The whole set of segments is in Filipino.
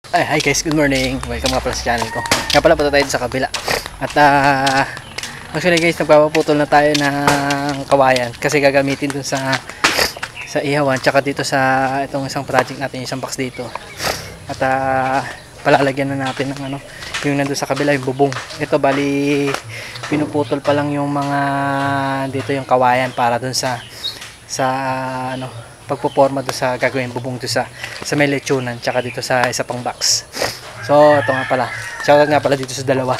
Hi guys, good morning. Welcome nga pala sa channel ko. Nga pala punta tayo sa kabila. At actually guys, nagpapaputol na tayo ng kawayan kasi gagamitin dun sa ihawan, tsaka dito sa itong isang project natin, isang box dito. At palalagyan na natin ng ano, yung nandun sa kabila, yung bubong. Ito bali pinuputol pa lang yung mga dito yung kawayan para dun sa ano, pagpoporma doon sa gagawin bubong doon sa may lechonan, tsaka dito sa isa pang box. So ito nga pala, shoutout nga pala dito sa dalawa.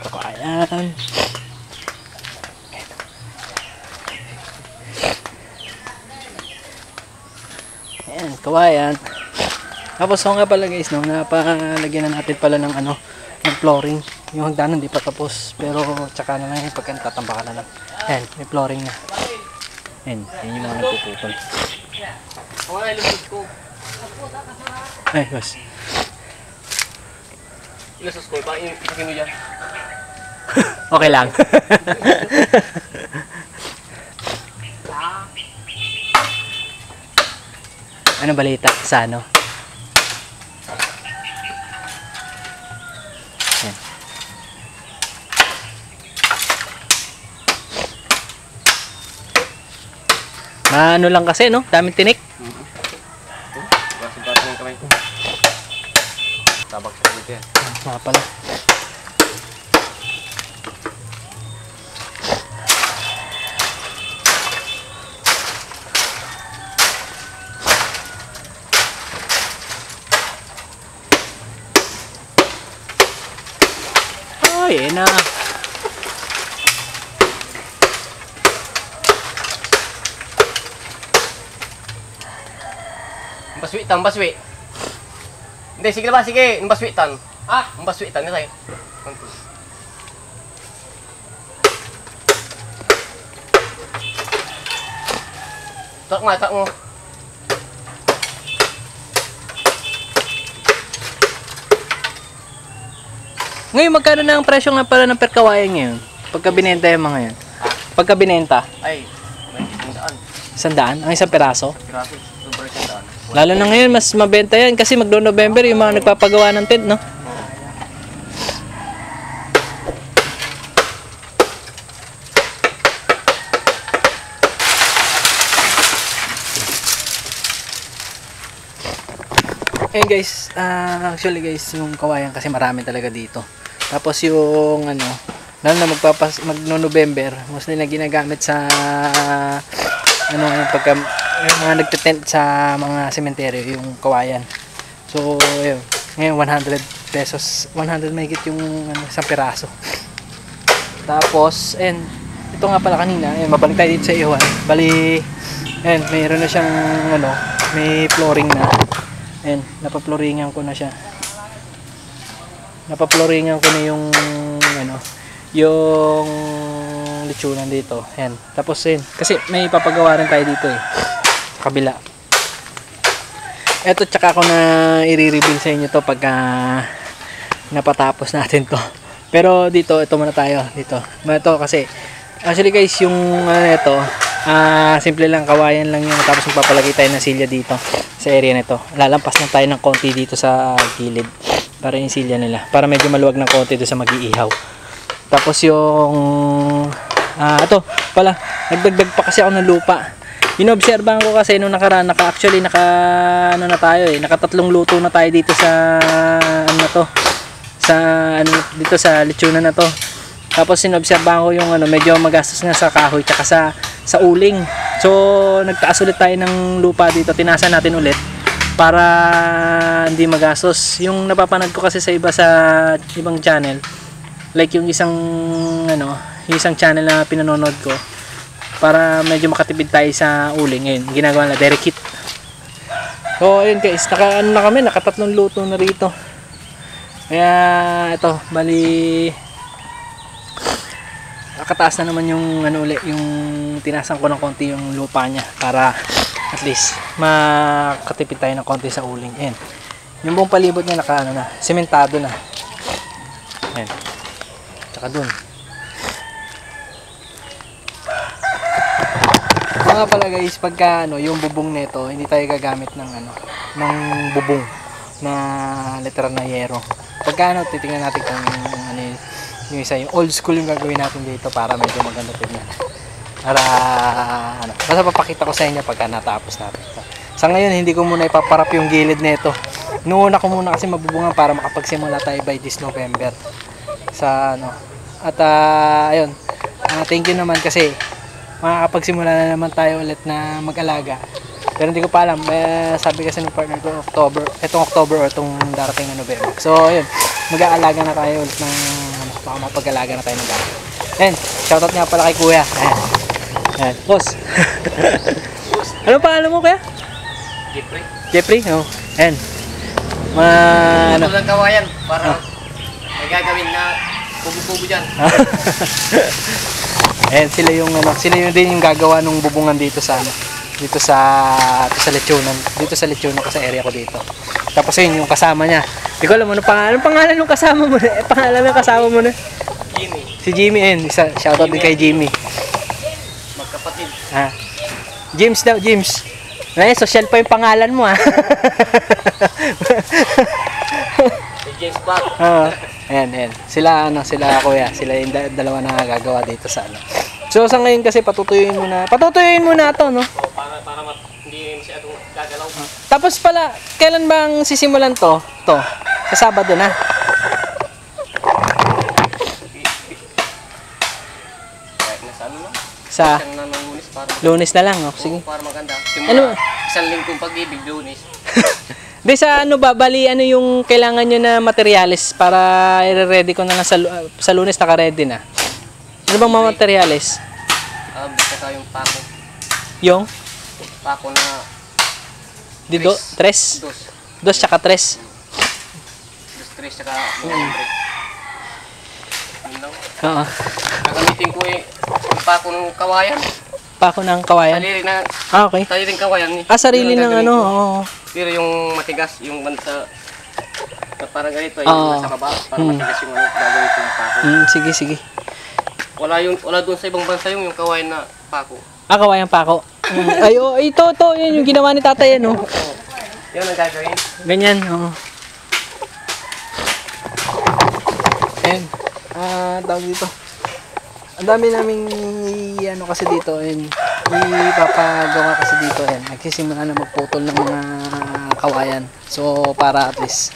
Ito, ayan. Ayan, kawayan. Tapos so nga pala guys, no, napalagyan na natin pala ng ano, ng flooring. Yung hagdanan hindi pa tapos, pero tsaka na lang yung pagka tatambakan na lang. Ayan, may flooring na. Ayan, yun yung mga nagpuputol. Ay, guys. Ilasos ko, bakit itigin mo dyan? Okay lang. Ano balita sa ano? Ano lang kasi, no? Daming tinik. Basa-basa ng kamay ko. Tabak sa dito yan. Mga pala. Oh, yan na. Mbaswitan, mbaswi. Hindi, sige na ba? Sige, mbaswitan. Ah, mbaswitan na tayo. Tak mo, tak mo. Ngayon, magkano na ang presyo nga pala ng perkawayan ngayon? Pagka binenta yung mga yan. Pagka binenta, Ay, may $100? 100. Ang isang peraso? Grabe, super 100. Lalo na ngayon, mas mabenta yan kasi magno-November yung mga nagpapagawa ng tent, no? Ayan guys, actually guys, yung kawayan kasi marami talaga dito. Tapos yung ano, lalo na magno-November, mostly na ginagamit sa ano, pagka yung mga nagte-tent sa mga sementeryo, yung kawayan. So, yun. Ngayon, 100 pesos. 100 mahigit yung ano, isang piraso. Tapos, and ito nga pala kanina, ayan, mabalik tayo dito sa iwan. Bali, ayan, mayroon na siyang, ano, may flooring na. Ayan, napaploringan ko na siya. Napaploringan ko na yung, ano, yung lechonan dito. Ayan. Tapos, ayan, kasi may papagawa rin tayo dito eh. Kabila. Eto, tsaka ko na i-reveal sa inyo to pagka napatapos natin to. Pero dito, ito muna tayo dito. Ito kasi actually guys, yung ito, simple lang, kawayan lang yung, tapos magpapalagay tayo ng silya dito sa area nito. Lalampas lang tayo ng konti dito sa gilid para yung silya nila, para medyo maluwag ng konti doon sa mag-iihaw. Tapos yung ito pala, nagdagdag pa kasi ako ng lupa. Inobserbahan ko kasi nung nakaraan, actually ano na tayo eh, nakatatlong luto na tayo dito sa ano na to, sa ano dito sa lechonan na to. Tapos inobserbahan ko yung ano, medyo magastos nga sa kahoy tsaka sa uling. So nagtaas ulit tayo ng lupa dito, tinasa natin ulit para hindi magastos. Yung napapanood ko kasi sa iba, sa ibang channel, like yung isang ano, yung isang channel na pinanonood ko, para medyo makatipid tayo sa uling, ngayon ginagawa na direct hit. So ayun guys, ano na kami, nakatatlong luto na rito. Kaya ito, bali nakataas na naman yung ano ulit, yung tinasan ko ng konti yung lupa niya para at least makatipid tayo ng konti sa uling. Ayan, yung buong palibot niya naka ano na, sementado na. Ayan, tsaka dun nga pala guys, pagka yung bubong nito, hindi tayo gagamit ng ng bubong na literal na yero. Pagka titingnan natin kung yung isa, yung old school yung gagawin natin dito para medyo maganda tignan. Para basta papakita ko sa inyo pagka natapos natin. Sa ngayon, hindi ko muna ipaparap yung gilid nito. Nuuna ko muna kasi mabubungan para makapagsimula tayo by this November. Sa At ayun. Thank you naman kasi makakapagsimula na naman tayo ulit na mag-alaga. Pero hindi ko pa alam. Sabi kasi ng partner ko, itong October o itong darating na November. So, ayun. Mag-aalaga na tayo ulit ng baka mapag-alaga na tayo ng gato. Ayan. Shoutout nga pala kay Kuya. Ayan. Ayan. Boss. Ano pangalan mo, Kuya? Jeffrey. Jeffrey? Oo. Ayan. Ano lang kawayan para may gagawin na pugo-pugo dyan. Ayan, sila yung din yung gagawa ng bubungan dito sa dito sa lechonan. Dito sa lechonan ko sa area ko dito. Tapos yun yung kasama niya. Hindi ko alam ano pangalan ng kasama mo na. Pangalan ng kasama mo na. Jimmy. Si Jimmy shoutout din kay Jimmy. Magkapatid. James daw, James. Social pa yung pangalan mo Si James Park. Ayan. Sila kuya, sila yung dalawa na gagawa dito sa So sa ngayon kasi patutuyuin muna ito, no? Para hindi masyadong gagalaw. Tapos pala, kailan bang sisimulan to? Sa Sabado na. Kahit na sa Sa isang na ng Lunes para Lunes na lang, sige. para maganda. Isang linggong pag-ibig Lunes. Di sa bali yung kailangan nyo na materyales para i-ready ko na lang sa Lunes naka-ready na. Ano bang mga materyales? Basta yung pako. Yung? Pako na Tres? Dos tsaka tres. Tres tsaka nombre. Yun lang. Oo. Gagamitin ko yung pako ng kawayan. Pako ng kawayan? Okay. Sariling kawayan. Sarili ng oo. Pero yung matigas, yung bansa na parang ganito, yung nasa baba, para matigas yung gagawin ko yung pako. Sige. Wala doon sa ibang bansa yung kawayan na pako. Kawayan pako. Ito, yun yung ginawa ni tatay, Yan ang gagawin. Ganyan, oo. Ayan. Tawag dito. Ang dami naming kasi dito, ipapagawa kasi dito, nagsisimula na magputol ng mga kawayan. So, para at least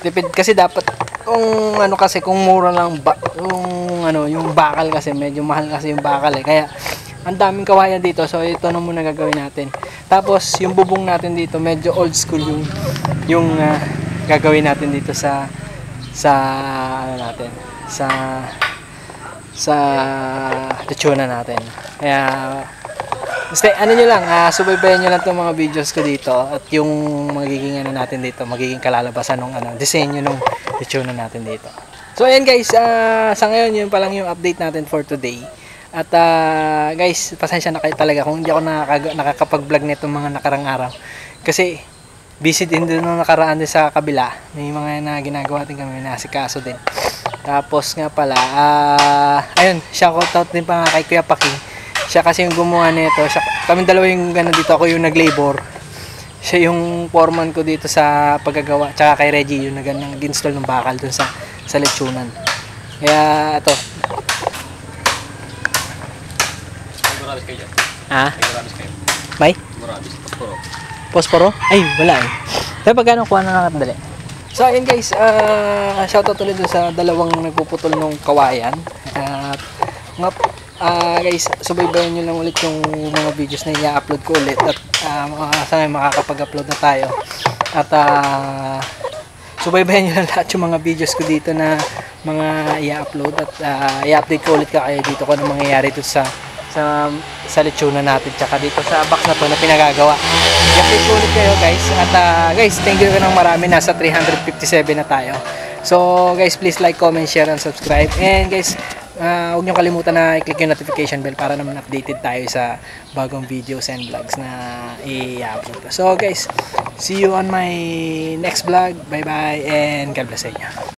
tipid kasi dapat kung kung mura lang yung bakal kasi medyo mahal kasi yung bakal kaya ang daming kawayan dito. So ito na muna gagawin natin. Tapos yung bubong natin dito medyo old school yung gagawin natin dito sa lechonan natin. Kaya nyo lang, subaybayan nyo lang itong mga videos ko dito at yung magiging natin dito, magiging kalalabasan ng disenyo ng lechonan natin dito. So ayan guys, sa ngayon yun pa lang yung update natin for today. At guys, pasensya na kayo talaga kung hindi ako nakakapag-vlog nitong mga nakarang araw. Kasi busy din doon nung nakaraan din sa kabila. May mga ginagawa din kami, nasikaso din. Tapos nga pala, ayun, shoutout din pa nga kay Kuya Paking. Siya kasi yung gumawa nito. Kami dalawa yung dito, ako yung nag-labor. Siya yung foreman ko dito sa paggagawa. Tsaka kay Reggie yung nag-install ng bakal dun sa lechonan. Kaya ito. Gurabis kayo dyan. Gurabis kayo. May? Gurabis. Posporo? Ay, wala Pero pagkano kuha na nakatadali? So ayun guys, shoutout ulit dun sa dalawang nagpuputol ng kawayan. At guys, subaybayan nyo lang ulit yung mga videos na i-upload ko ulit at sana makakapag-upload na tayo at subaybayan nyo lang lahat yung mga videos ko dito na mga i-upload at i-update ko ulit kayo dito kung ano mangyayari dito sa lechonan natin tsaka dito sa box na to na pinagagawa. I-update ko ulit kayo guys at guys, thank you ng marami, nasa 357 na tayo. So guys, please like, comment, share, and subscribe. And guys, huwag nyo kalimutan na i-click yung notification bell para naman updated tayo sa bagong videos and vlogs na i-upload ko. So guys, see you on my next vlog. Bye bye and God bless you.